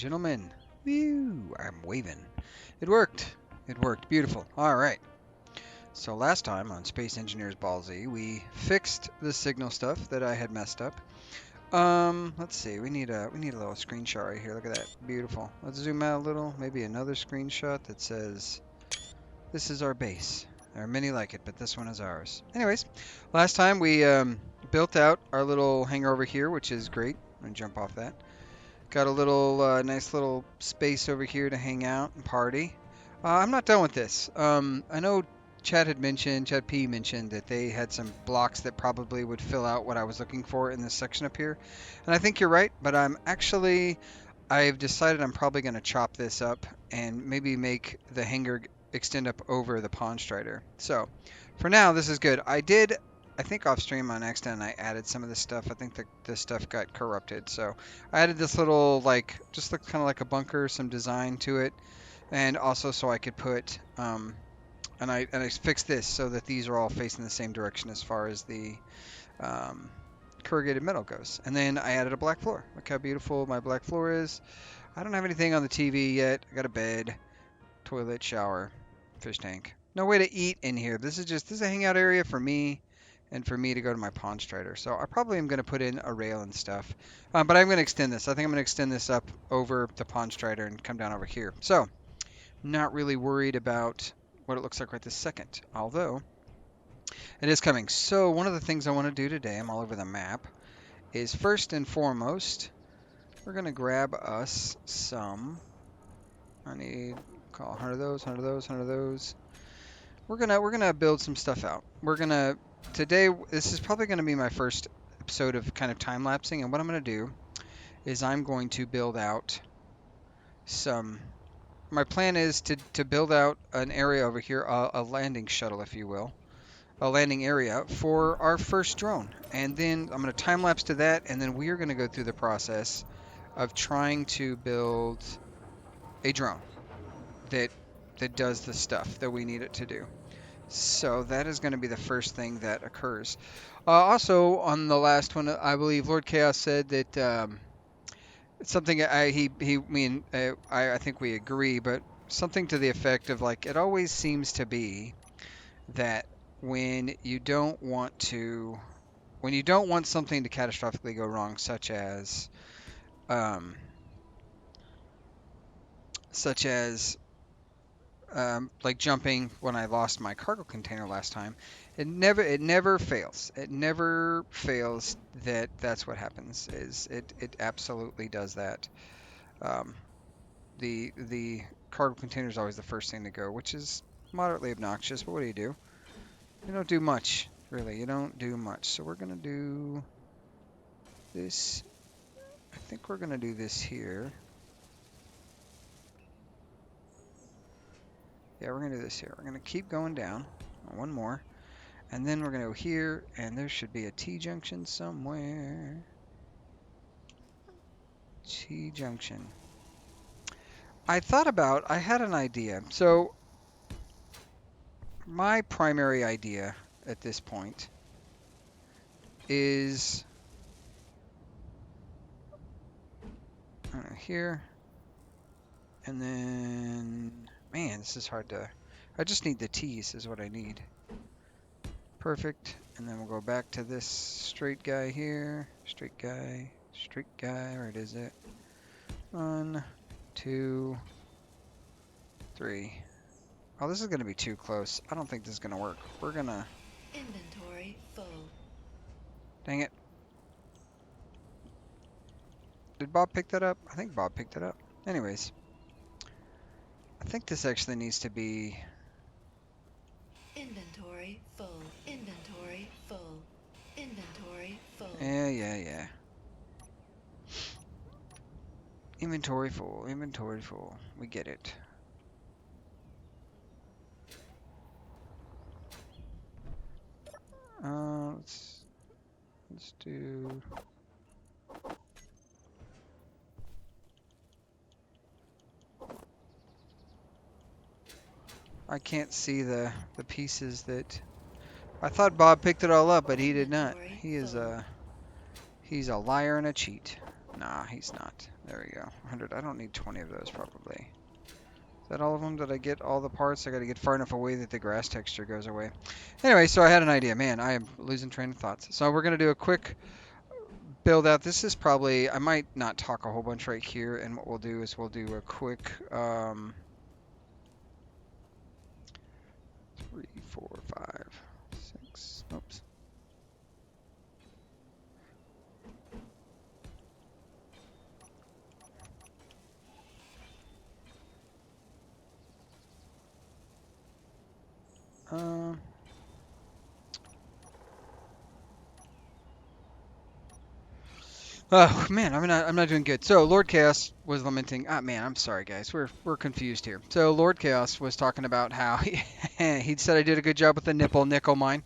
gentlemen. Woo! I'm waving. It worked. It worked. Beautiful. All right. So last time on Space Engineers Ball Z, we fixed the signal stuff that I had messed up. Let's see. We need a little screenshot right here. Look at that. Beautiful. Let's zoom out a little. Maybe another screenshot that says, "This is our base." There are many like it, but this one is ours. Anyways, last time we built out our little hangar over here, which is great. I'm gonna jump off that. Got a little nice little space over here to hang out and party. I'm not done with this. I know Chad P mentioned that they had some blocks that probably would fill out what I was looking for in this section up here. And I think you're right, but I've decided I'm probably going to chop this up and maybe make the hangar extend up over the pawn strider. So for now, this is good. I think off stream on accident I added some of this stuff. I think this stuff got corrupted. So I added this little, like, just looked kind of like a bunker, some design to it. And also so I could put, and I fixed this so that these are all facing the same direction as far as the corrugated metal goes. And then I added a black floor. Look how beautiful my black floor is. I don't have anything on the TV yet. I got a bed, toilet, shower, fish tank. No way to eat in here. This is a hangout area for me and for me to go to my pawn strider. So I probably am going to put in a rail and stuff. But I'm going to extend this. I think I'm going to extend this up over the pawn strider and come down over here. So not really worried about what it looks like right this second, although it is coming. So one of the things I want to do today, I'm all over the map, is first and foremost, we're going to grab us some, I need, call 100 of those, 100 of those, 100 of those. We're gonna build some stuff out. Today, this is probably gonna be my first episode of kind of time lapsing, and what I'm gonna do is I'm going to build out some. My plan is to build out an area over here, a landing shuttle, if you will, a landing area for our first drone, and then I'm gonna time lapse to that, and then we are gonna go through the process of trying to build a drone that does the stuff that we need it to do. So that is going to be the first thing that occurs. Also, on the last one, I believe Lord Chaos said that something I think we agree, but something to the effect of, like, it always seems to be that when you don't want something to catastrophically go wrong, such as like jumping when I lost my cargo container last time, it never fails. It never fails that's what happens. It absolutely does that. The cargo container is always the first thing to go, which is moderately obnoxious, but what do? You don't do much, really. You don't do much. So we're gonna do this. I think we're gonna do this here. Yeah, we're going to do this here. We're going to keep going down. One more. And then we're going to go here, and there should be a T-junction somewhere. T-junction. I had an idea. So, my primary idea at this point is here. And then, man, this is hard to, I just need the T's is what I need. Perfect. And then we'll go back to this straight guy here. Straight guy. Where is it? 1, 2, 3. Oh, this is going to be too close. I don't think this is going to work. We're going to... Inventory full. Dang it. Did Bob pick that up? I think Bob picked it up. Anyways. I think this actually needs to be... Inventory full. Inventory full. Inventory full. Yeah. Inventory full. We get it. Let's do... I can't see the pieces that... I thought Bob picked it all up, but he did not. He's a liar and a cheat. Nah, he's not. There we go. 100. I don't need 20 of those probably. Is that all of them? Did I get all the parts? I got to get far enough away that the grass texture goes away. Anyway, so I had an idea. Man, I am losing train of thoughts. So we're going to do a quick build out. This is probably, I might not talk a whole bunch right here. And what we'll do is we'll do a quick 3, 4, 5, 6. Oops. Um, oh man, I'm not doing good. So Lord Chaos was lamenting. Ah man, I'm sorry guys. We're confused here. So Lord Chaos was talking about how he said I did a good job with the nickel mine,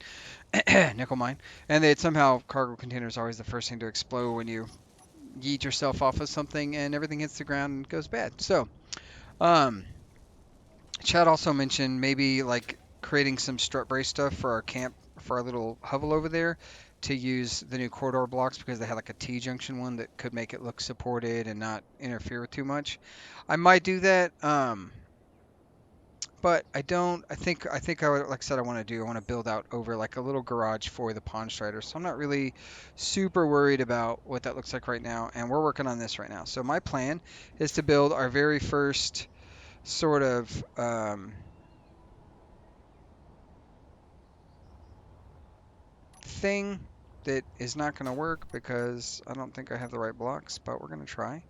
nickel mine, and that somehow cargo containers are always the first thing to explode when you yeet yourself off of something and everything hits the ground and goes bad. So um, Chad also mentioned maybe like creating some strut brace stuff for our camp, for our little hovel over there, to use the new corridor blocks because they had like a T-junction one that could make it look supported and not interfere with too much. I might do that, but I don't. I think I would, like I said, I want to build out over like a little garage for the Pond Strider. So I'm not really super worried about what that looks like right now, and we're working on this right now. So my plan is to build our very first sort of thing that is not going to work because I don't think I have the right blocks, but we're going to try.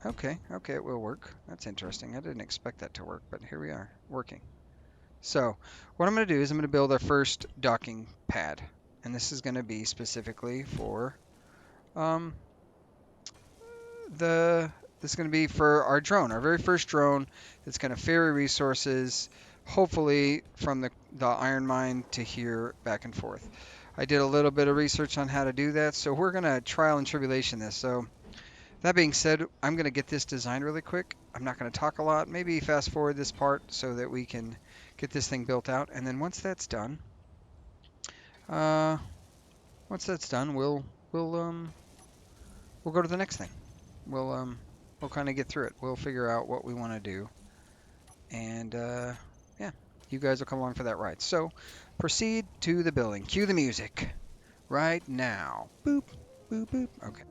Okay, okay, it will work. That's interesting. I didn't expect that to work, but here we are, working. So what I'm going to do is I'm going to build our first docking pad, and this is going to be specifically for um, this is going to be for our drone, our very first drone that's going to ferry resources, hopefully from the iron mine to here back and forth. I did a little bit of research on how to do that, so we're going to trial and tribulation this. So that being said, I'm going to get this designed really quick. I'm not going to talk a lot. Maybe fast forward this part so that we can get this thing built out. And then uh, once that's done, we'll go to the next thing. We'll kind of get through it. We'll figure out what we want to do, and yeah, you guys will come along for that ride. So proceed to the building. Cue the music right now. Boop, boop, boop. Okay.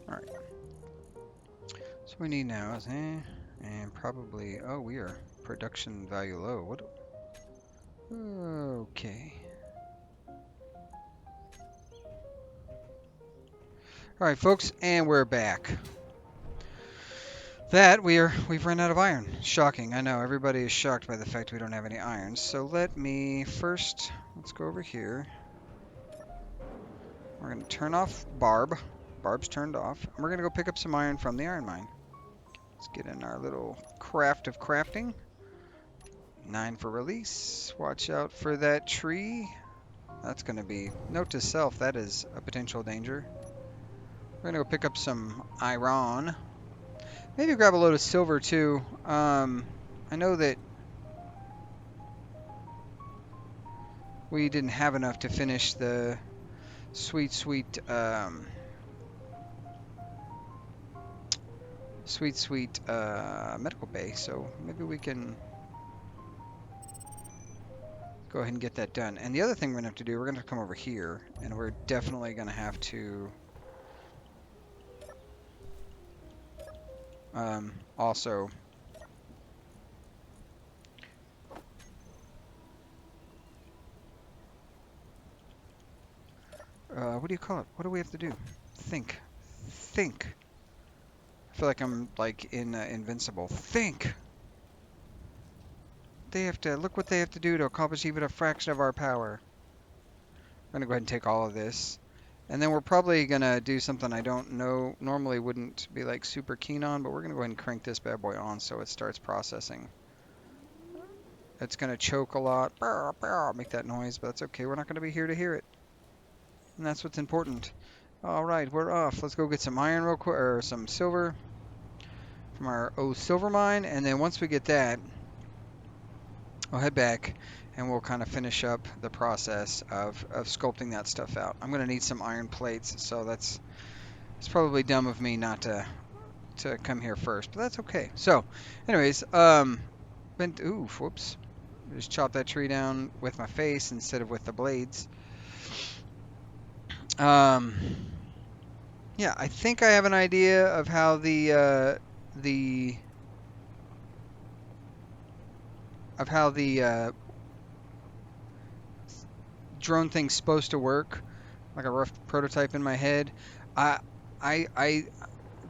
All right. So we need now is and probably, oh, we are production value low. What? Okay. All right, folks, and we're back. We've run out of iron. Shocking. I know everybody is shocked by the fact we don't have any iron. So let's go over here. We're gonna turn off Barb. Barb's turned off. And we're gonna go pick up some iron from the iron mine. Let's get in our little craft of crafting. 9 for release. Watch out for that tree. That's gonna be, note to self, that is a potential danger. We're gonna go pick up some iron. Maybe grab a load of silver too. I know that we didn't have enough to finish the sweet medical bay, so maybe we can go ahead and get that done. And the other thing we're gonna have to do, we're gonna come over here, and we're definitely gonna have to also what do you call it? What do we have to do? Think. I feel like I'm like in Invincible. Think! They have to, look what they have to do to accomplish even a fraction of our power. I'm gonna go ahead and take all of this. And then we're probably gonna do something I don't know, normally wouldn't be like super keen on, but we're gonna go ahead and crank this bad boy on so it starts processing. It's gonna choke a lot, make that noise, but that's okay. We're not gonna be here to hear it. And that's what's important. All right, we're off. Let's go get some iron real quick, or some silver from our silver mine. And then once we get that, I'll head back and we'll kind of finish up the process of sculpting that stuff out. I'm going to need some iron plates, so it's probably dumb of me not to come here first, but that's okay. So, anyways, whoops. Just chop that tree down with my face instead of with the blades. Yeah, I think I have an idea of how the drone thing's supposed to work, like a rough prototype in my head. I I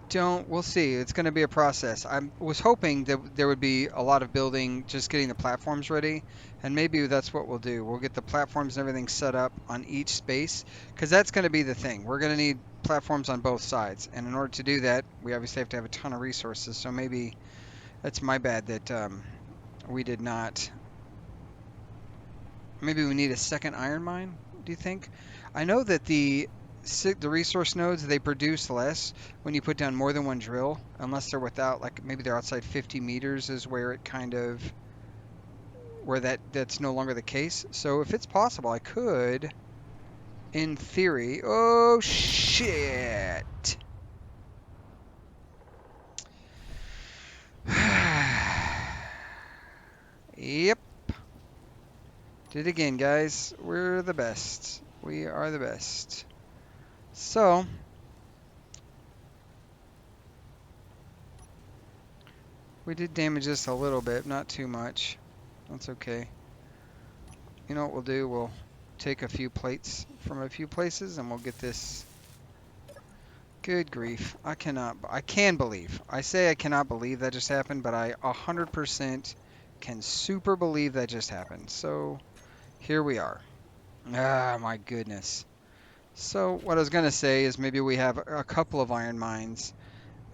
don't. We'll see. It's going to be a process. I was hoping that there would be a lot of building, just getting the platforms ready, and maybe that's what we'll do. We'll get the platforms and everything set up on each space, because that's going to be the thing. We're going to need platforms on both sides, and in order to do that, we obviously have to have a ton of resources. So maybe that's my bad that we did not. Maybe we need a second iron mine, do you think? I know that the resource nodes, they produce less when you put down more than one drill, unless they're without, like maybe they're outside 50 meters is where it kind of, where that's no longer the case. So if it's possible, I could, in theory, oh shit. Yep. Did it again, guys. We're the best. We are the best. So, we did damage this a little bit, not too much. That's okay. You know what we'll do? We'll take a few plates from a few places and we'll get this. Good grief. I can believe. I say I cannot believe that just happened, but I 100% can super believe that just happened. So, here we are. Ah, my goodness. So, what I was going to say is maybe we have a couple of iron mines.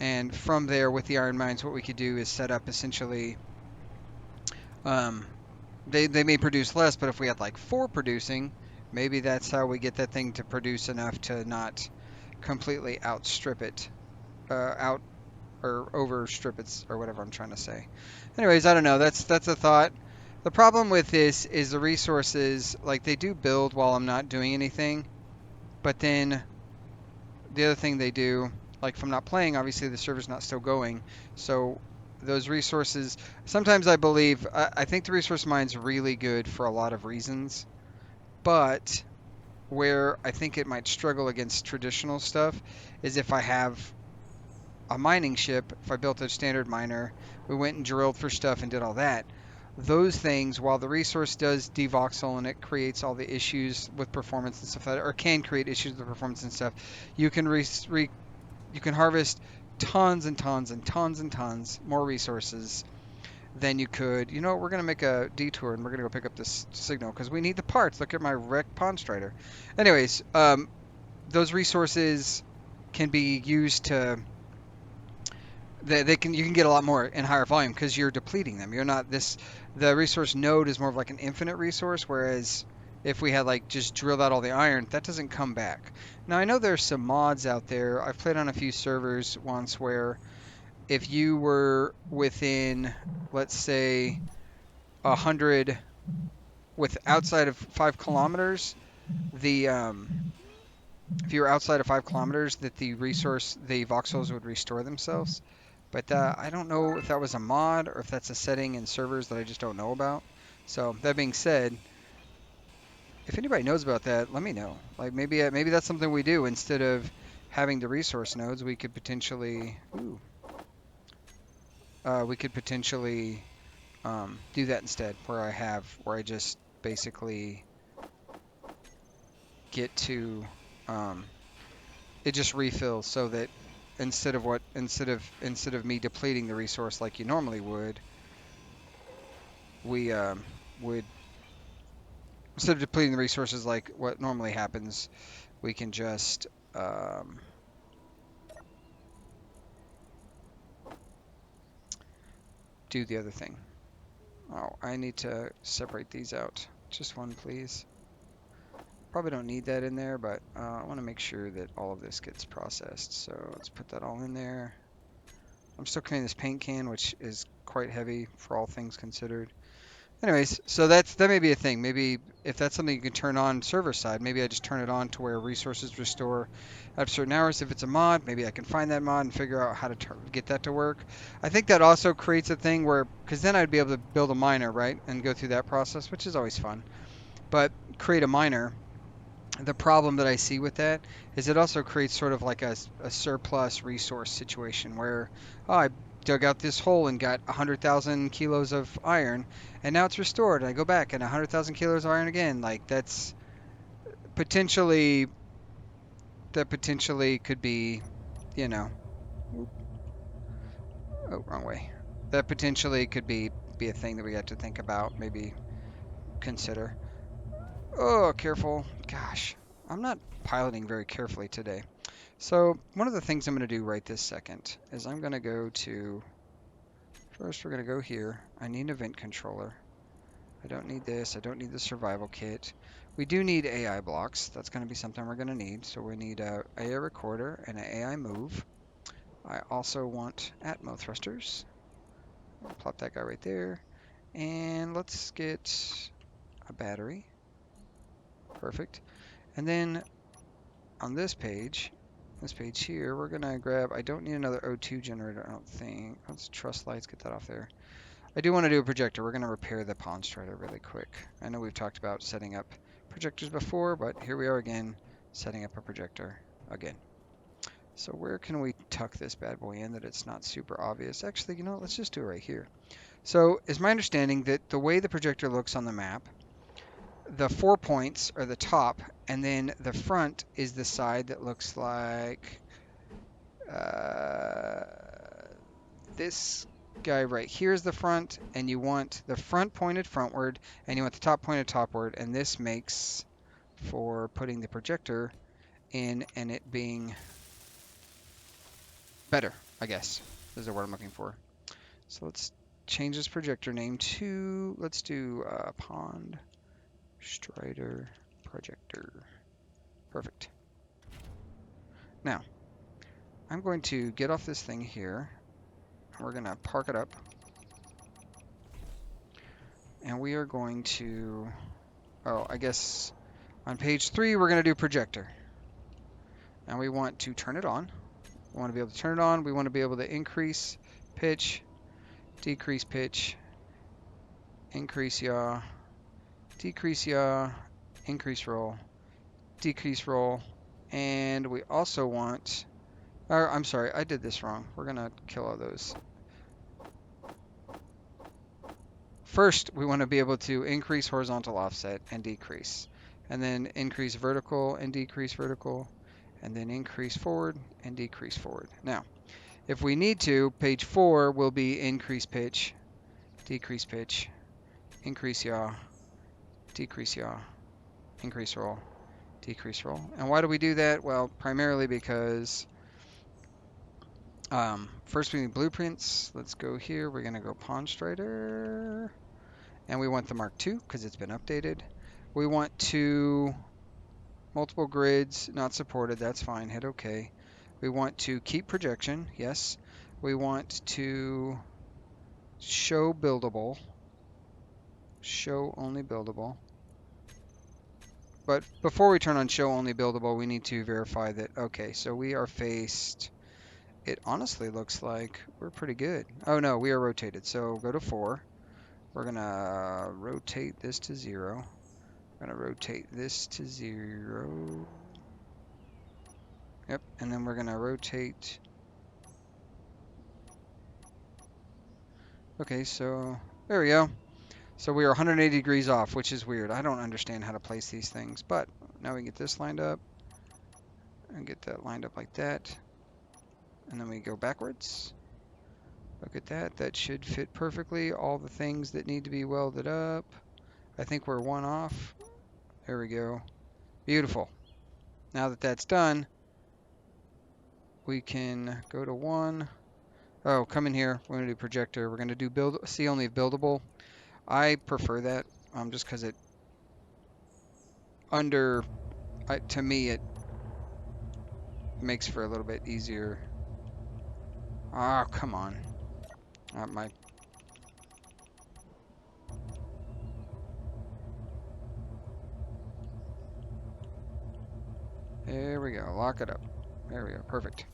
And from there, with the iron mines, what we could do is set up essentially, they may produce less, but if we had like 4 producing, maybe that's how we get that thing to produce enough to not completely outstrip it, out or overstrip it, or whatever I'm trying to say. Anyways, I don't know. That's a thought. The problem with this is the resources, like they do build while I'm not doing anything, but then the other thing they do, like if I'm not playing, obviously the server's not still going. So those resources, sometimes I believe, I think the resource mine's really good for a lot of reasons. But where I think it might struggle against traditional stuff is if I have a mining ship, if I built a standard miner, we went and drilled for stuff and did all that. Those things, while the resource does devoxel and it creates all the issues with performance and stuff, or can create issues with performance and stuff, you can you can harvest tons and tons and tons and tons more resources than you could. You know what? We're going to make a detour and we're going to go pick up this signal because we need the parts. Look at my wrecked Pond Strider. Anyways, those resources can be used to. You can get a lot more in higher volume because you're depleting them. You're not this. The resource node is more of like an infinite resource, whereas if we had like just drilled out all the iron, that doesn't come back. Now I know there's some mods out there. I've played on a few servers once where if you were within, let's say, 100 with outside of 5 kilometers, the if you were outside of 5 kilometers, that the voxels would restore themselves. But I don't know if that was a mod or if that's a setting in servers that I just don't know about. So that being said, if anybody knows about that, let me know. Like maybe that's something we do instead of having the resource nodes. We could potentially do that instead, where I just basically get to it just refills so that instead of me depleting the resource like you normally would, we would instead of depleting the resources like what normally happens, we can just do the other thing. Oh, I need to separate these out. Just one, please. Probably don't need that in there, but I want to make sure that all of this gets processed. So let's put that all in there. I'm still carrying this paint can, which is quite heavy for all things considered. Anyways, so that may be a thing. Maybe if that's something you can turn on server side, maybe I just turn it on to where resources restore at certain hours. If it's a mod, maybe I can find that mod and figure out how to get that to work. I think that also creates a thing where, because then I'd be able to build a miner, right, and go through that process, which is always fun. But create a miner. The problem that I see with that is it also creates sort of like a surplus resource situation where, oh, I dug out this hole and got 100,000 kilos of iron, and now it's restored. And I go back and 100,000 kilos of iron again. Like that's potentially could be, you know, oh, wrong way. That potentially could be a thing that we have to think about, maybe consider. Oh, careful. Gosh, I'm not piloting very carefully today. So one of the things I'm going to do right this second is I'm going to go to, first we're going to go here. I need an event controller. I don't need this. I don't need the survival kit. We do need AI blocks. That's going to be something we're going to need. So we need a AI recorder and an AI move. I also want Atmo thrusters. I'll plop that guy right there. And let's get a battery. Perfect. And then on this page here, we're gonna grab, I don't need another O2 generator, I don't think. Let's truss lights, get that off there. I do want to do a projector. We're gonna repair the pawn strider really quick. I know we've talked about setting up projectors before, but here we are again, setting up a projector again. So where can we tuck this bad boy in that it's not super obvious? Actually, you know what, let's just do it right here. So it's my understanding that the way the projector looks on the map, the 4 points are the top, and then the front is the side that looks like this guy right here is the front, and you want the front pointed frontward, and you want the top pointed topward, and this makes for putting the projector in and it being better, I guess, is the word I'm looking for. So let's change this projector name to, let's do Pond Strider Projector. Perfect. Now, I'm going to get off this thing here. We're going to park it up. And we are going to, oh, I guess on page 3, we're going to do projector. And we want to turn it on. We want to be able to turn it on. We want to be able to increase pitch, decrease pitch, increase yaw, decrease yaw, increase roll, decrease roll. And we also want, or I'm sorry, I did this wrong. We're going to kill all those. First, we want to be able to increase horizontal offset and decrease, and then increase vertical and decrease vertical, and then increase forward and decrease forward. Now, if we need to, page 4 will be increase pitch, increase yaw, decrease yaw, increase roll, decrease roll. And why do we do that? Well, primarily because first we need blueprints. Let's go here. We're going to go Pawn Strider. And we want the Mark II because it's been updated. We want to multiple grids, not supported. That's fine. Hit OK. We want to keep projection. Yes. We want to show buildable. Show only buildable. But before we turn on show only buildable, we need to verify that, okay, so we are faced, it honestly looks like we're pretty good. Oh no, we are rotated. So go to 4. We're going to rotate this to 0. We're going to rotate this to 0. Yep, and then we're going to rotate. Okay, so there we go. So we are 180 degrees off, which is weird. I don't understand how to place these things, but now we can get this lined up and get that lined up like that. and then we go backwards. Look at that. That should fit perfectly. All the things that need to be welded up. I think we're one off. There we go. Beautiful. Now that that's done, we can go to one. Oh, come in here. We're going to do projector. We're going to do build, see only if buildable. I prefer that just because it to me, it makes for a little bit easier. Oh, come on. My There we go. Lock it up. There we go. Perfect.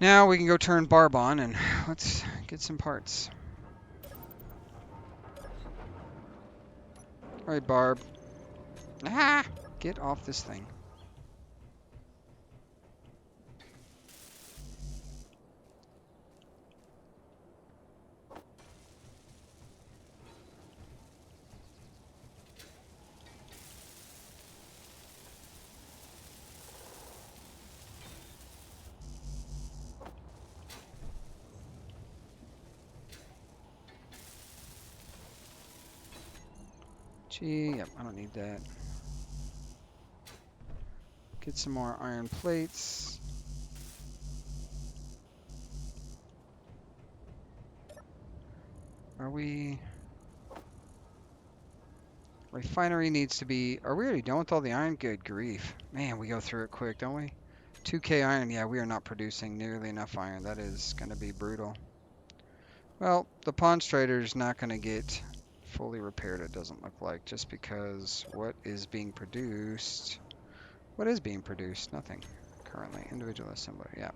Now we can go turn barb on and let's get some parts. All right, barb. Ah! Get off this thing. Gee, yep, I don't need that. Get some more iron plates. Are we... Refinery needs to be... Are we already done with all the iron? Good grief. Man, we go through it quick, don't we? 2K iron. Yeah, we are not producing nearly enough iron. That is going to be brutal. Well, the Pawn Trader's not going to get fully repaired, it doesn't look like, just because what is being produced... What is being produced? Nothing. Currently. Individual assembler, yeah.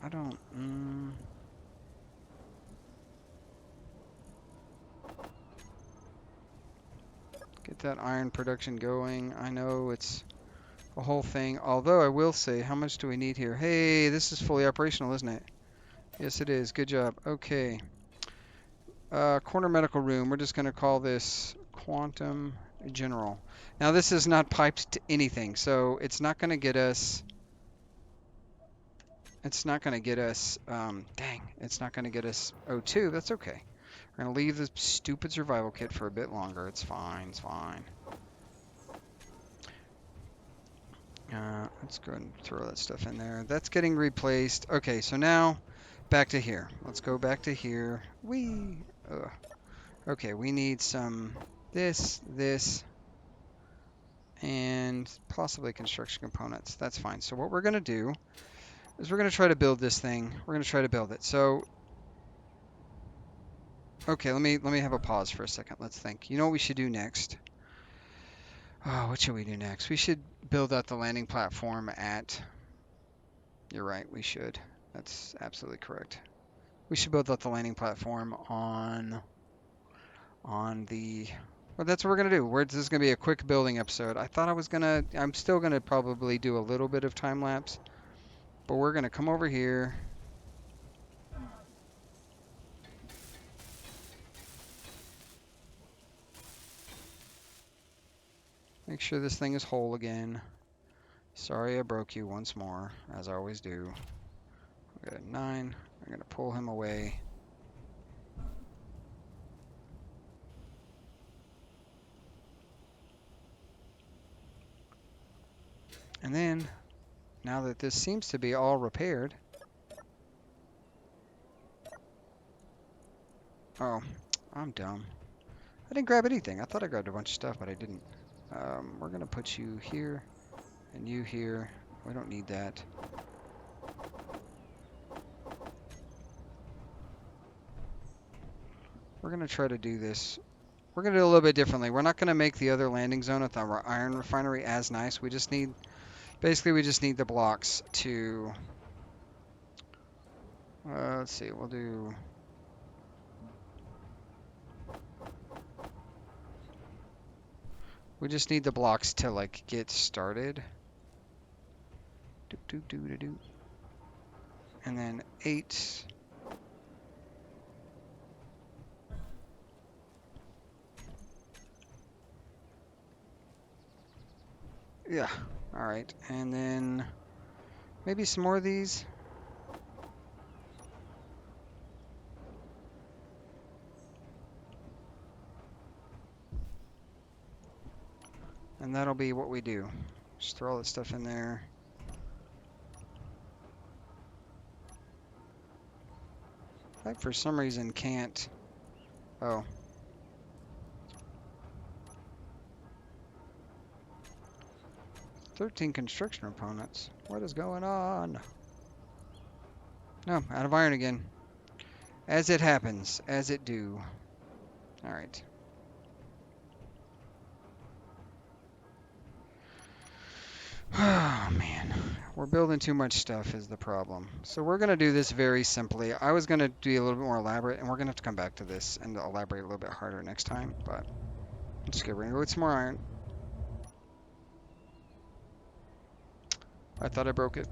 I don't... Get that iron production going. I know it's a whole thing. Although I will say, how much do we need here? Hey, this is fully operational, isn't it? Yes, it is. Good job. Okay. Corner medical room. We're just going to call this Quantum General. Now, this is not piped to anything, so it's not going to get us... It's not going to get us... dang. It's not going to get us O2. That's okay. We're going to leave the stupid survival kit for a bit longer. It's fine. It's fine. Let's go ahead and throw that stuff in there. That's getting replaced. Okay, so now back to here. Let's go back to here. Okay, we need some this, and possibly construction components. That's fine. So what we're going to do is we're going to try to build this thing. We're going to try to build it. So, okay, let me have a pause for a second. Let's think. You know what we should do next? Oh, what should we do next? We should build out the landing platform at... You're right, we should. That's absolutely correct. We should build out the landing platform on the... Well, that's what we're going to do. This is going to be a quick building episode. I thought I was going to... I'm still going to probably do a little bit of time lapse. But we're going to come over here. Make sure this thing is whole again. Sorry I broke you once more, as I always do. We got a 9. We're going to pull him away. And then, now that this seems to be all repaired... Oh, I'm dumb. I didn't grab anything. I thought I grabbed a bunch of stuff, but I didn't. We're going to put you here and you here. We don't need that. We're going to try to do this. We're going to do it a little bit differently. We're not going to make the other landing zone at the iron refinery as nice. We just need, basically we just need the blocks to, let's see, we'll do, we just need the blocks to like get started. And then 8. Yeah. All right, and then maybe some more of these. And that'll be what we do. Just throw all that stuff in there. I for some reason can't. Oh. "13 construction opponents. What is going on?" No, out of iron again. As it happens, as it do. All right. Oh man, we're building too much stuff is the problem. So we're gonna do this very simply. I was gonna do a little bit more elaborate, and we're gonna have to come back to this and elaborate a little bit harder next time. But let's get. We're gonna go with some more iron. I thought I broke it.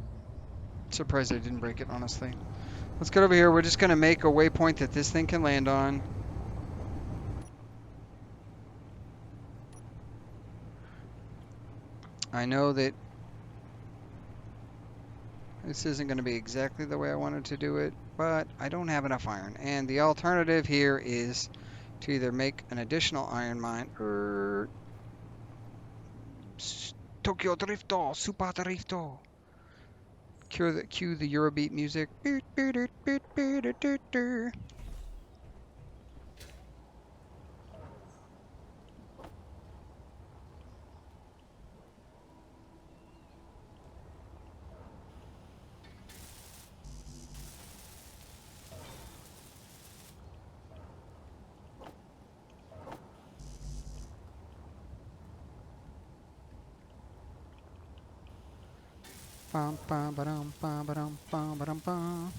Surprised I didn't break it, honestly. Let's get over here. We're just gonna make a waypoint that this thing can land on. I know that this isn't going to be exactly the way I wanted to do it, but I don't have enough iron. And the alternative here is to either make an additional iron mine or Tokyo Drifto, Super Drifto. Cue the Eurobeat music. Bum, bum, ba-dum, bum, ba-dum, bum, ba-dum, bum.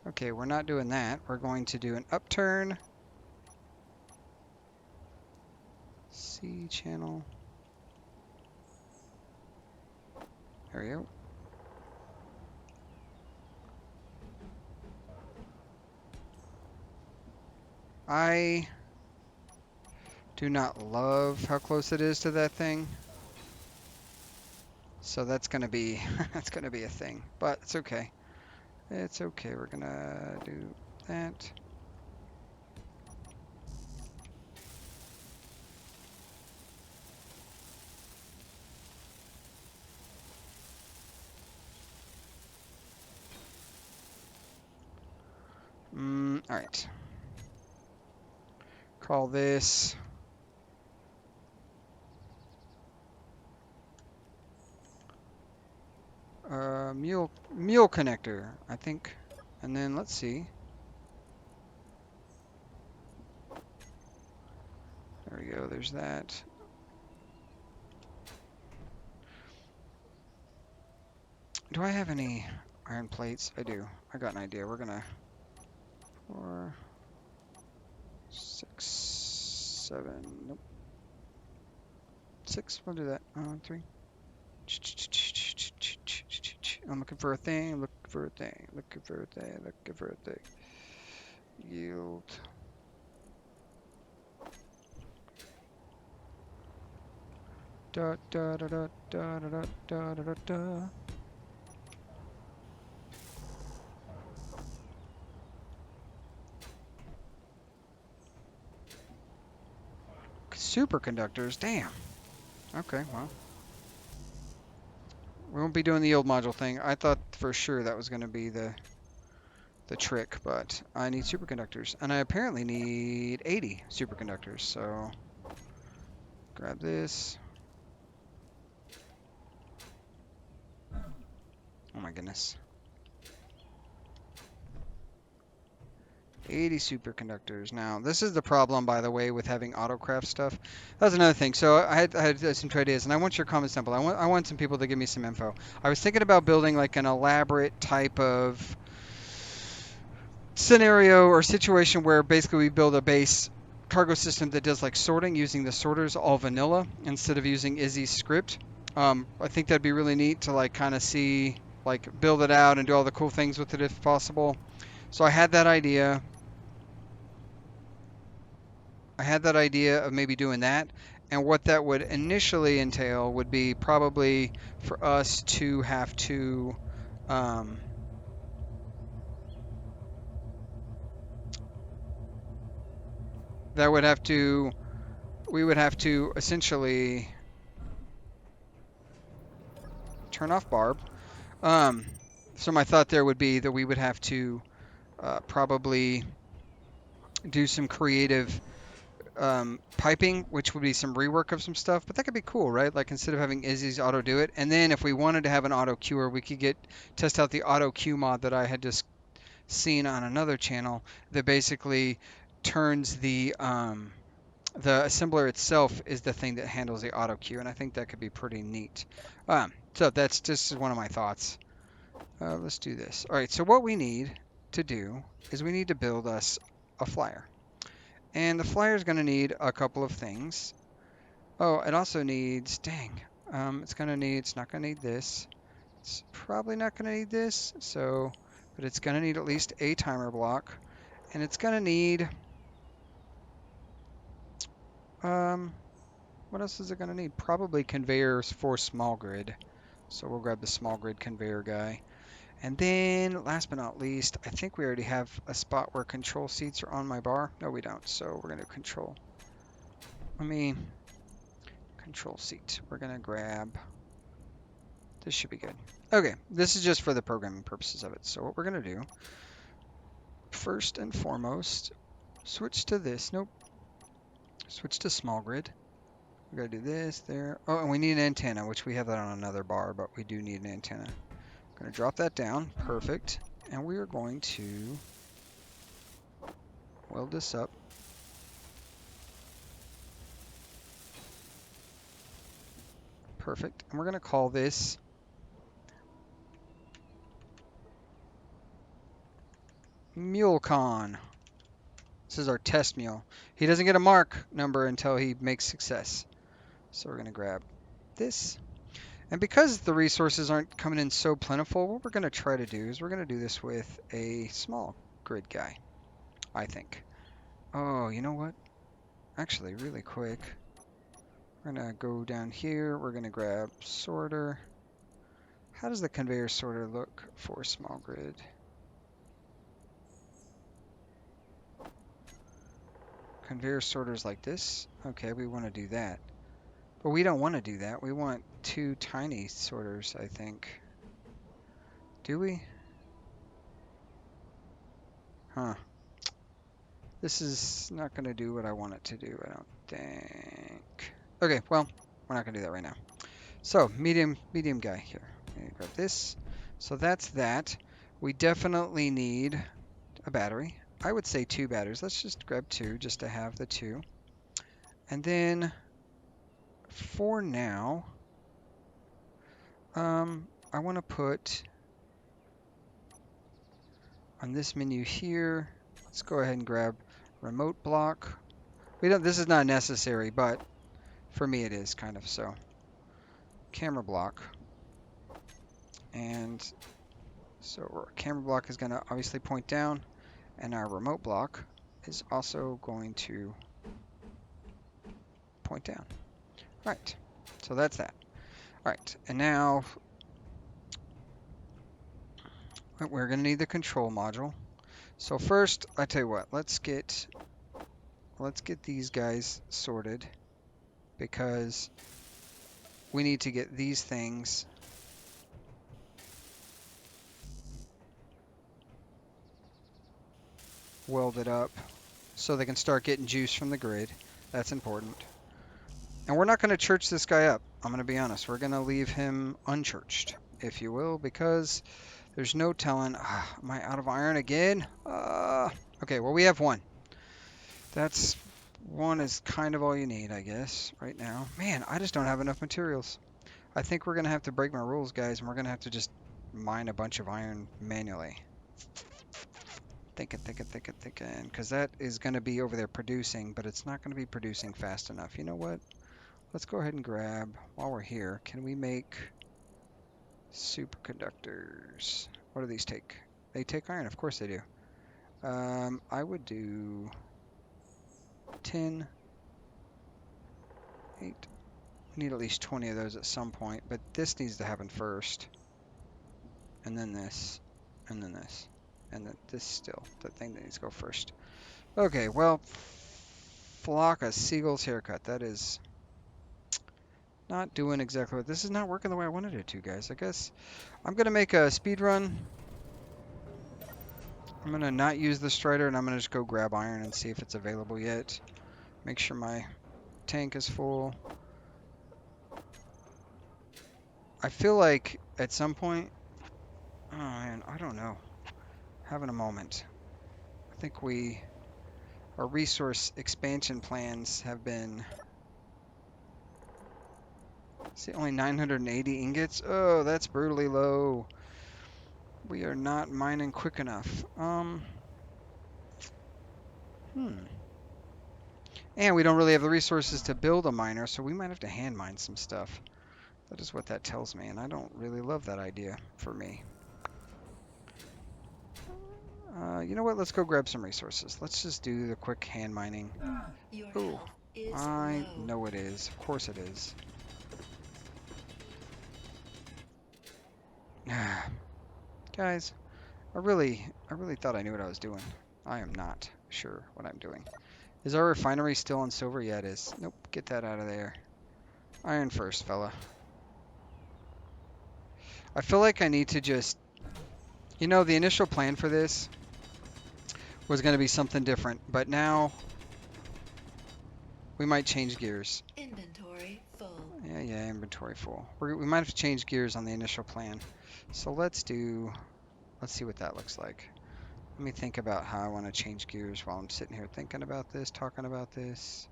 Okay, we're not doing that. We're going to do an upturn. C channel. There we go. I do not love how close it is to that thing. So that's gonna be that's gonna be a thing. But it's okay. It's okay. We're gonna do that. All right. Call this Mule connector, I think. And then let's see. There we go. There's that. Do I have any iron plates? I do. I got an idea. We're gonna 4, 6, 7. Nope. 6. We'll do that. 3. I'm looking for a thing. Looking for a thing. Looking for a thing. Looking for a thing. Yield. Da da da da da da da da da da. Superconductors, damn. Okay, well. We won't be doing the yield module thing. I thought for sure that was going to be the trick, but I need superconductors. And I apparently need 80 superconductors, so grab this. Oh my goodness. 80 superconductors. Now, this is the problem, by the way, with having autocraft stuff. That's another thing. So I had some ideas, and I want your comment sample. I want some people to give me some info. I was thinking about building like an elaborate type of scenario or situation where basically we build a base cargo system that does like sorting using the sorters all vanilla instead of using Izzy's script. I think that'd be really neat to like kind of see, like build it out and do all the cool things with it if possible. So I had that idea. I had that idea of maybe doing that. And what that would initially entail would be probably for us to have to um, that would have to we would have to essentially turn off Barb. Um, so my thought there would be that we would have to probably do some creative piping, which would be some rework of some stuff, but that could be cool, right? Like instead of having Izzy's auto do it, and then if we wanted to have an auto queuer, we could test out the auto queue mod that I had just seen on another channel that basically turns the assembler itself is the thing that handles the auto queue, and I think that could be pretty neat. So that's just one of my thoughts. Let's do this. All right, so what we need to do is we need to build us a flyer. And the flyer is going to need a couple of things. Oh, it also needs, dang, it's not going to need this. It's probably not going to need this, so, but it's going to need at least a timer block. And it's going to need, um, what else is it going to need? Probably conveyors for small grid. So we'll grab the small grid conveyor guy. And then, last but not least, I think we already have a spot where control seats are on my bar. No, we don't. So we're going to control. Let me control seat. We're going to grab. This should be good. Okay, this is just for the programming purposes of it. So what we're going to do, first and foremost, switch to this. Nope. Switch to small grid. We got to do this there. Oh, and we need an antenna, which we have that on another bar, but we do need an antenna. Going to drop that down. Perfect. And we are going to weld this up. Perfect. And we're going to call this MuleCon. This is our test mule. He doesn't get a mark number until he makes success. So we're going to grab this. And because the resources aren't coming in so plentiful, what we're going to try to do is we're going to do this with a small grid guy, I think. Oh, you know what? Actually, really quick. We're going to go down here. We're going to grab sorter. How does the conveyor sorter look for small grid? Conveyor sorters like this. Okay, we want to do that. But we don't want to do that. We want two tiny sorters, I think. Do we? Huh. This is not going to do what I want it to do, I don't think. Okay, well, we're not going to do that right now. So, medium guy here. Grab this. So that's that. We definitely need a battery. I would say 2 batteries. Let's just grab 2 just to have the 2. And then for now, I want to put on this menu here, let's go ahead and grab remote block. This is not necessary, but for me it is kind of so. Camera block. And so our camera block is going to obviously point down, and our remote block is also going to point down. All right, so that's that. All right, and now we're going to need the control module. So first, I tell you what, let's get these guys sorted, because we need to get these things welded up so they can start getting juice from the grid. That's important. And we're not going to church this guy up. I'm going to be honest. We're going to leave him unchurched, if you will, because there's no telling. Am I out of iron again? Okay, well, we have 1. That's 1 is kind of all you need, I guess, right now. Man, I just don't have enough materials. I think we're going to have to break my rules, guys, and we're going to have to just mine a bunch of iron manually. Thinking, because that is going to be over there producing, but it's not going to be producing fast enough. You know what? Let's go ahead and grab, while we're here, can we make superconductors? What do these take? They take iron, of course they do. I would do 10, 8. We need at least 20 of those at some point, but this needs to happen first. And then this. And then this. And then this still. The thing that needs to go first. Okay, well, flock a seagull's haircut. That is not doing exactly what... This is not working the way I wanted it to, guys. I guess I'm going to make a speed run. I'm going to not use the strider, and I'm going to just go grab iron and see if it's available yet. Make sure my tank is full. I feel like at some point... Oh, man, I don't know. Having a moment. I think our resource expansion plans have been... See, only 980 ingots? Oh, that's brutally low. We are not mining quick enough. And we don't really have the resources to build a miner, so we might have to hand mine some stuff. That is what that tells me, and I don't really love that idea for me. You know what? Let's go grab some resources. Let's just do the quick hand mining. Your Ooh, health is I low. know it is. Of course it is. Guys, I really thought I knew what I was doing. I am not sure what I'm doing. Is our refinery still on silver? Yeah, it is. Nope, get that out of there. Iron first, fella. I feel like I need to just... You know, the initial plan for this was going to be something different, but now we might change gears. Inventory full. Yeah, inventory full. We might have to change gears on the initial plan. So let's see what that looks like. Let me think about how I want to change gears while I'm sitting here thinking about this, talking about this.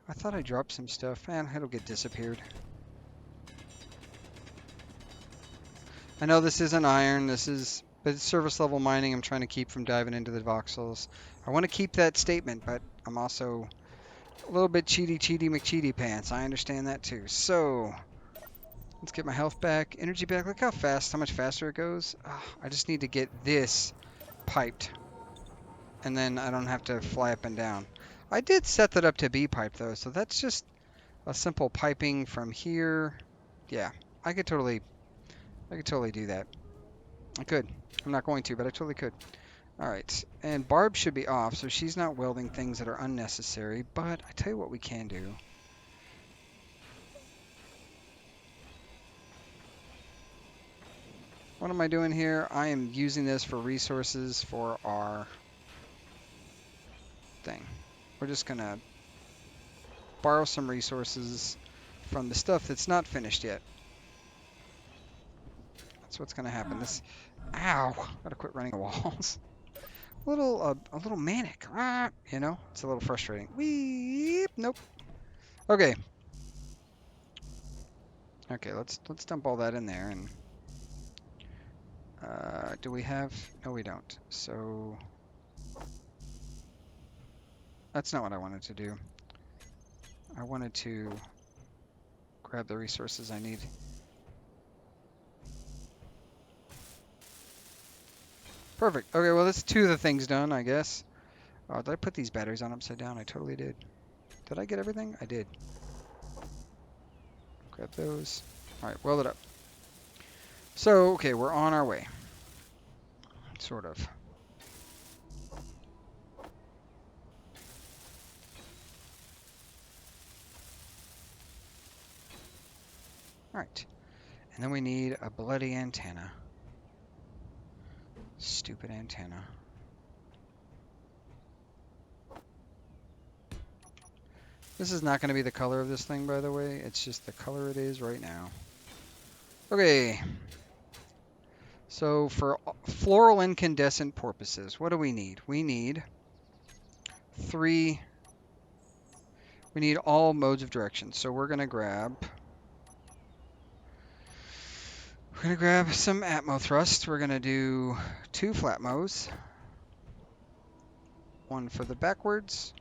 I thought I dropped some stuff. Man, it'll get disappeared. I know this isn't iron, but it's service level mining. I'm trying to keep from diving into the voxels. I want to keep that statement, but I'm also a little bit cheaty McCheaty pants. I understand that too. So let's get my health back, energy back. Look how much faster it goes. I just need to get this piped, and then I don't have to fly up and down. I did set that up to be piped though, so that's just a simple piping from here. Yeah, I could totally do that. I could. I'm not going to, but I totally could. All right, and Barb should be off, so she's not welding things that are unnecessary, but I tell you what we can do. What am I doing here? I am using this for resources for our thing. We're just going to borrow some resources from the stuff that's not finished yet. That's what's going to happen. Ow! Gotta quit running the walls. A little manic. You know, it's a little frustrating. Weep. Nope. Okay. Okay, let's dump all that in there. And do we have? No, we don't. So that's not what I wanted to do. I wanted to grab the resources I need. Perfect. Okay, well, that's 2 of the things done, I guess. Oh, did I put these batteries on upside down? I totally did. Did I get everything? I did. Grab those. All right, weld it up. So, okay, we're on our way. Sort of. All right. And then we need a bloody antenna. Stupid antenna. This is not going to be the color of this thing, by the way. It's just the color it is right now. Okay. So for floral incandescent purposes, what do we need? We need 3. We need all modes of direction. So we're going to grab some Atmo thrust. We're going to do 2 flatmos. 1 for the backwards.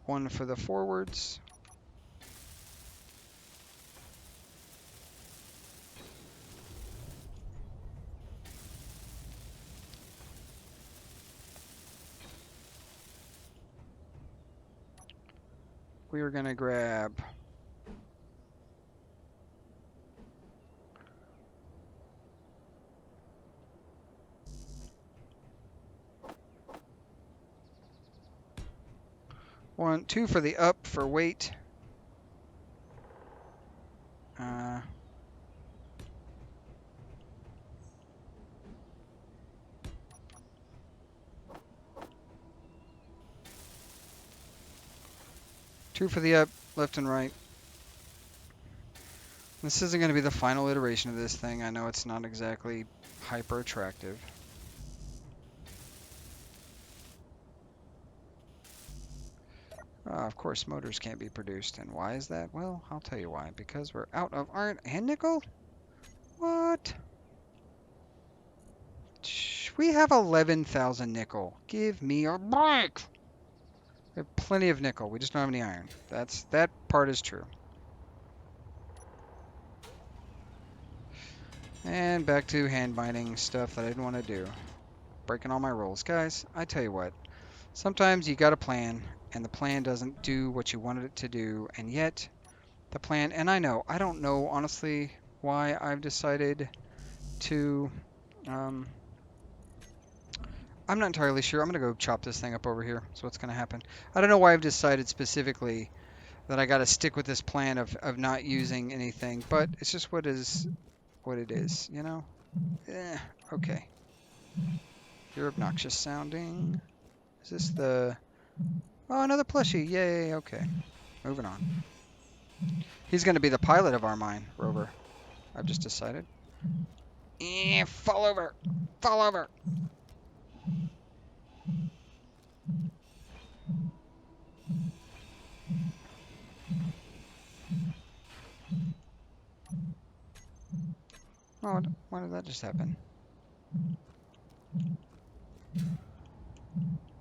1 for the forwards. we are going to grab two for the up for weight. Two for the up, left and right. This isn't going to be the final iteration of this thing. I know it's not exactly hyper attractive. Of course, motors can't be produced. And why is that? Well, I'll tell you why. Because we're out of iron and nickel? What? We have 11,000 nickel. Give me a break! We have plenty of nickel. We just don't have any iron. That part is true. And back to hand binding stuff that I didn't want to do. Breaking all my rules. Guys, I tell you what. Sometimes you got a plan, and the plan doesn't do what you wanted it to do, and yet the plan, and I don't know honestly why I've decided to, I'm not entirely sure. I'm going to go chop this thing up over here. So what's going to happen. I don't know why I've decided specifically that I got to stick with this plan of not using anything, but it's just what it is, you know? Okay. You're obnoxious sounding. Is this the... Oh, another plushie. Yay, okay. Moving on. He's going to be the pilot of our mine, rover. I've just decided. Fall over. Fall over. Oh, why did that just happen?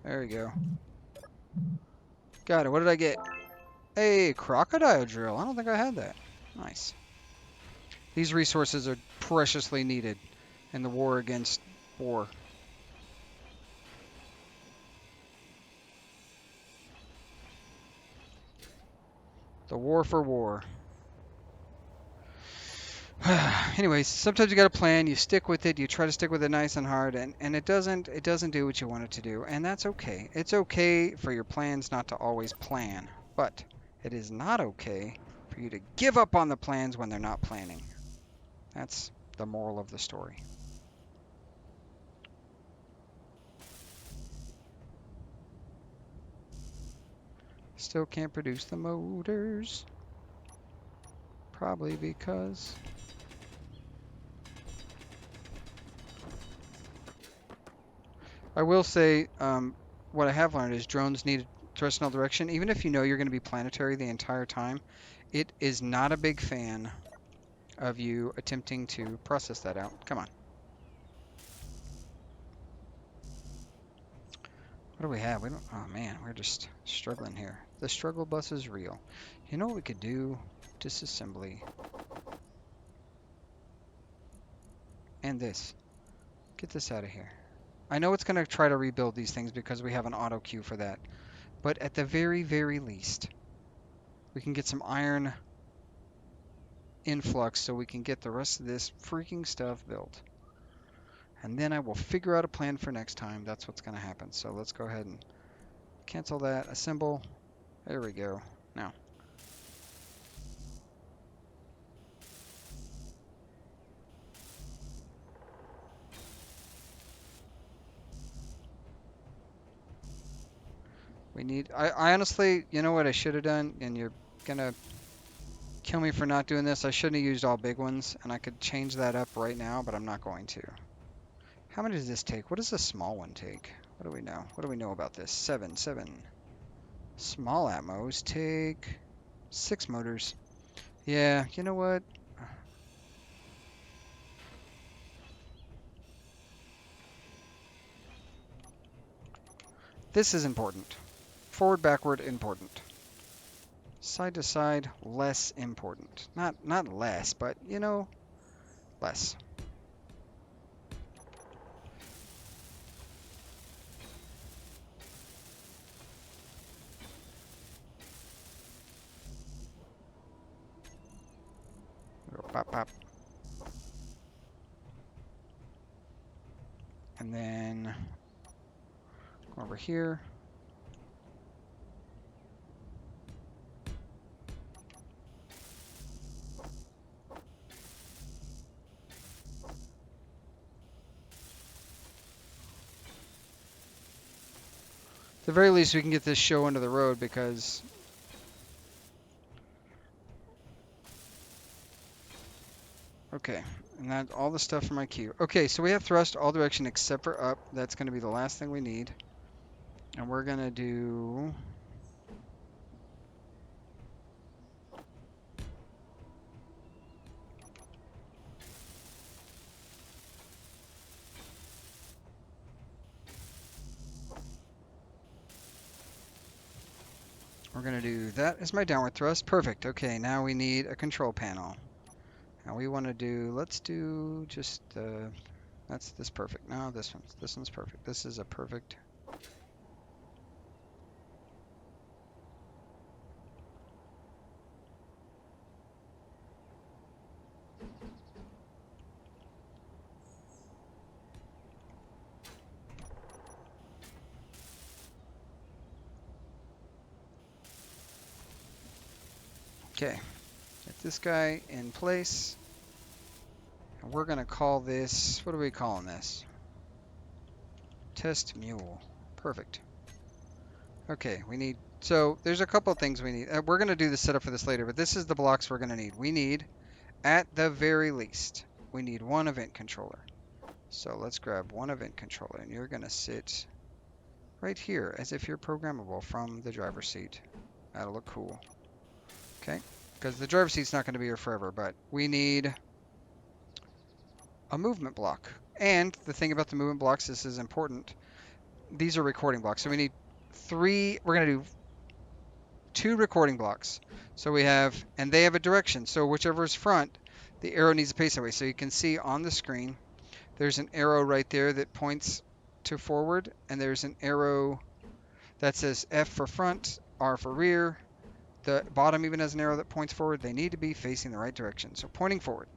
There we go. Got it. What did I get? Hey, crocodile drill. I don't think I had that. Nice. These resources are preciously needed in the war against war. The war for war. Anyways, sometimes you got a plan, you stick with it, you try to stick with it nice and hard, and it doesn't do what you want it to do, and that's okay. It's okay for your plans not to always plan, but it is not okay for you to give up on the plans when they're not planning. That's the moral of the story. Still can't produce the motors. Probably because... I will say, what I have learned is drones need directional direction. Even if you know you're going to be planetary the entire time, it is not a big fan of you attempting to process that out. Come on. What do we have? We don't. Oh man, we're just struggling here. The struggle bus is real. You know what we could do? Disassembly. And this. Get this out of here. I know it's going to try to rebuild these things because we have an auto queue for that. But at the very, very least, we can get some iron influx so we can get the rest of this freaking stuff built. And then I will figure out a plan for next time. That's what's going to happen. So let's go ahead and cancel that. Assemble. There we go. Now. We need... I honestly, you know what I should have done? And you're going to kill me for not doing this. I shouldn't have used all big ones. And I could change that up right now, but I'm not going to. How many does this take? What does a small one take? What do we know? What do we know about this? 7. Small atmos take 6 motors. Yeah, you know what? This is important. Forward, backward, important. Side to side, less important. Not less, but, you know, less. Pop, pop. And then go over here. At the very least, we can get this show into the road because okay, and that's all the stuff from my queue. Okay, so we have thrust all direction except for up. That's going to be the last thing we need. And we're going to do... We're going to do that as my downward thrust. Perfect. Okay, now we need a control panel. And we want to do, let's do just, that's this perfect. No, this one's perfect. This is a perfect. Okay, get this guy in place. And we're going to call this, what are we calling this? Test Mule. Perfect. Okay, we need, so there's a couple of things we need. We're going to do the setup for this later, but this is the blocks we're going to need. We need, at the very least, we need one event controller. So let's grab one event controller, and you're going to sit right here as if you're programmable from the driver's seat. That'll look cool. Okay, because the driver's seat's not going to be here forever, but we need a movement block. And the thing about the movement blocks, this is important, these are recording blocks. So we need three, we're going to do 2 recording blocks. So we have, and they have a direction. So whichever is front, the arrow needs to face that way. So you can see on the screen, there's an arrow right there that points to forward, and there's an arrow that says F for front, R for rear. The bottom even has an arrow that points forward. They need to be facing the right direction. So pointing forward.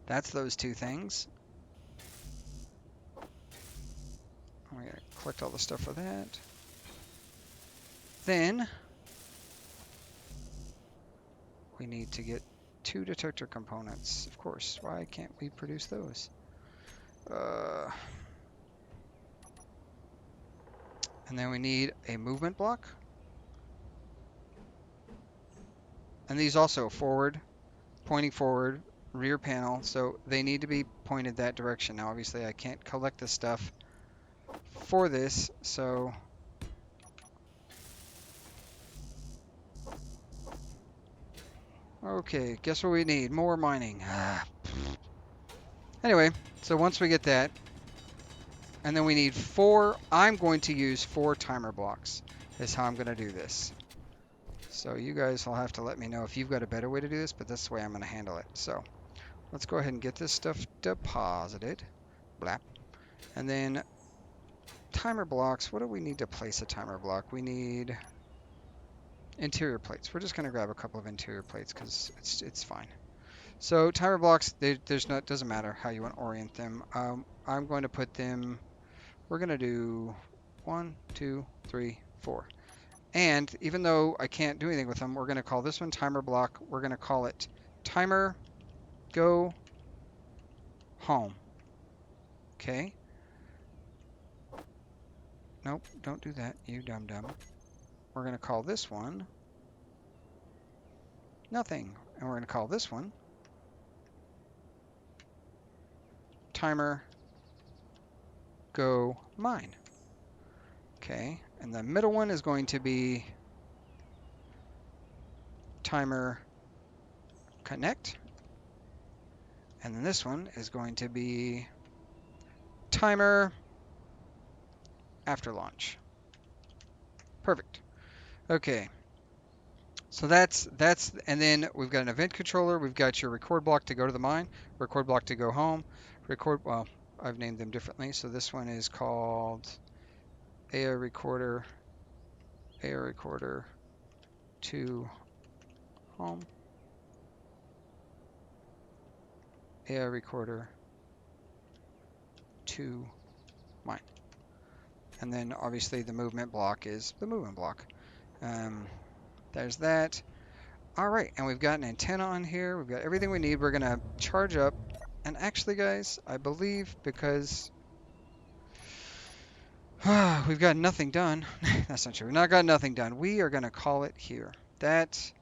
That's those 2 things. I'm going to collect all the stuff for that. Then we need to get 2 detector components. Of course, why can't we produce those? And then we need a movement block. And these also forward, pointing forward, rear panel, so they need to be pointed that direction. Now obviously I can't collect the stuff for this, so okay, guess what we need? More mining. Anyway, so once we get that, and then we need 4, I'm going to use 4 timer blocks is how I'm going to do this. So you guys will have to let me know if you've got a better way to do this, but that's the way I'm going to handle it. So let's go ahead and get this stuff deposited. Blap. And then timer blocks. What do we need to place a timer block? We need interior plates. We're just going to grab a couple of interior plates because it's fine. So timer blocks, doesn't matter how you want to orient them. I'm going to put them, we're going to do 1, 2, 3, 4. And even though I can't do anything with them, we're going to call this one timer block. We're going to call it timer go home. Okay. Nope, don't do that, you dum-dum. We're going to call this one nothing. And we're going to call this one timer go mine. Okay, and the middle one is going to be timer connect. And then this one is going to be timer after launch. Perfect. Okay. So that's, and then we've got an event controller. We've got your record block to go to the mine, record block to go home, well, I've named them differently. So this one is called AO recorder to home. AI recorder to mine. And then obviously the movement block is the movement block. There's that. All right, and we've got an antenna on here. We've got everything we need. We're gonna charge up. And actually, guys, I believe because we've got nothing done. That's not true. We've not got nothing done. We are gonna call it here. That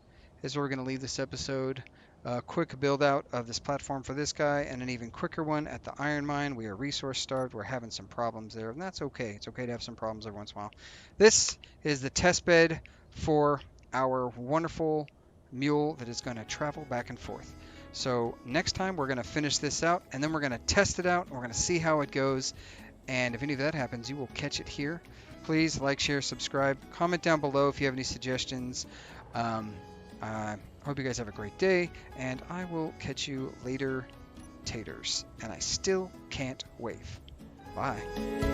is where we're gonna leave this episode. A quick build out of this platform for this guy, and an even quicker one at the iron mine. We are resource starved. We're having some problems there, and that's okay. It's okay to have some problems every once in a while. This is the test bed for our wonderful mule that is going to travel back and forth. So next time we're going to finish this out, and then we're going to test it out, and we're going to see how it goes. And if any of that happens, you will catch it here. Please like, share, subscribe, comment down below if you have any suggestions. I hope you guys have a great day, and I will catch you later, taters. And I still can't wave. Bye.